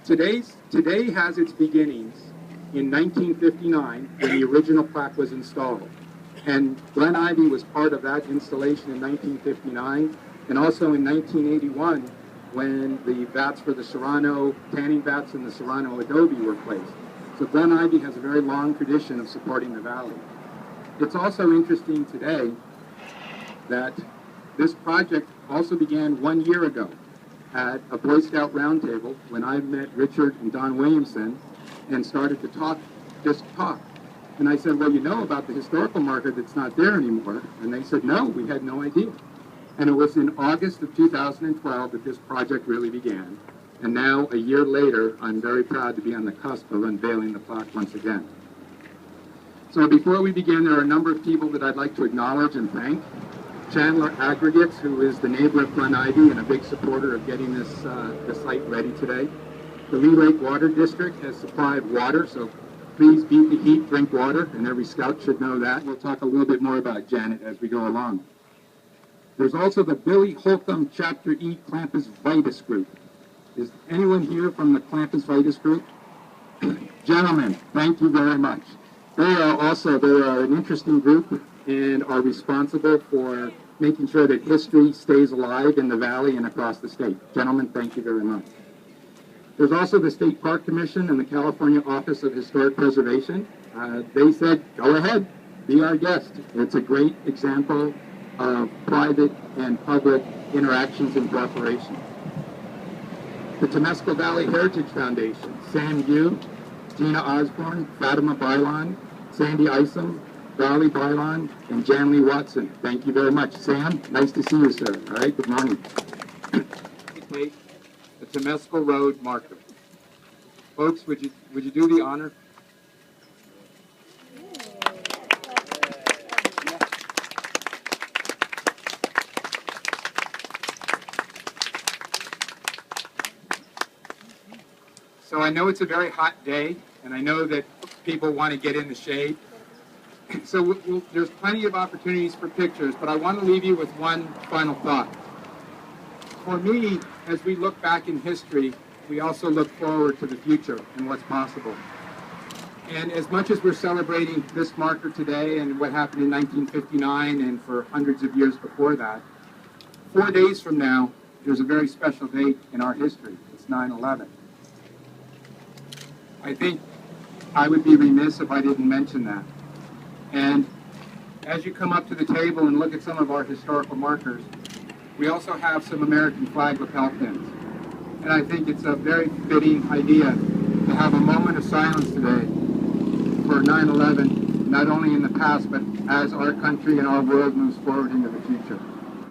Today has its beginnings in 1959 when the original plaque was installed. And Glen Ivy was part of that installation in 1959, and also in 1981 when the vats for the Serrano tanning vats and the Serrano adobe were placed. So Glen Ivy has a very long tradition of supporting the valley. It's also interesting today that this project also began 1 year ago at a Boy Scout roundtable when I met Richard and Don Williamson and started to talk. And I said, well, you know about the historical marker that's not there anymore? And they said, no, we had no idea. And it was in August of 2012 that this project really began. And now, a year later, I'm very proud to be on the cusp of unveiling the plaque once again. So before we begin, there are a number of people that I'd like to acknowledge and thank. Chandler Aggregates, who is the neighbor of Glen Ivy and a big supporter of getting this the site ready today. The Lee Lake Water District has supplied water, so please beat the heat, drink water, and every scout should know that. We'll talk a little bit more about Janet as we go along. There's also the Billy Holcomb Chapter E Clampus Vitus Group. Is anyone here from the Clampus Vitus Group? Gentlemen, thank you very much. They are an interesting group and are responsible for making sure that history stays alive in the valley and across the state. Gentlemen, thank you very much. There's also the State Park Commission and the California Office of Historic Preservation. They said, go ahead, be our guest. It's a great example of private and public interactions and cooperation. The Temescal Valley Heritage Foundation, Sam Yu, Gina Osborne, Fatima Bailon, Sandy Isom, Dolly Bailon, and Jan Lee Watson. Thank you very much. Sam, nice to see you, sir. All right, good morning. The Temescal Road marker. Folks, would you do the honor? So I know it's a very hot day, and I know that people want to get in the shade. So there's plenty of opportunities for pictures, but I want to leave you with one final thought. For me, as we look back in history, we also look forward to the future and what's possible. And as much as we're celebrating this marker today and what happened in 1959 and for hundreds of years before that, 4 days from now, there's a very special date in our history. It's 9/11. I think I would be remiss if I didn't mention that. And as you come up to the table and look at some of our historical markers, we also have some American flag lapel pins. And I think it's a very fitting idea to have a moment of silence today for 9/11, not only in the past, but as our country and our world moves forward into the future.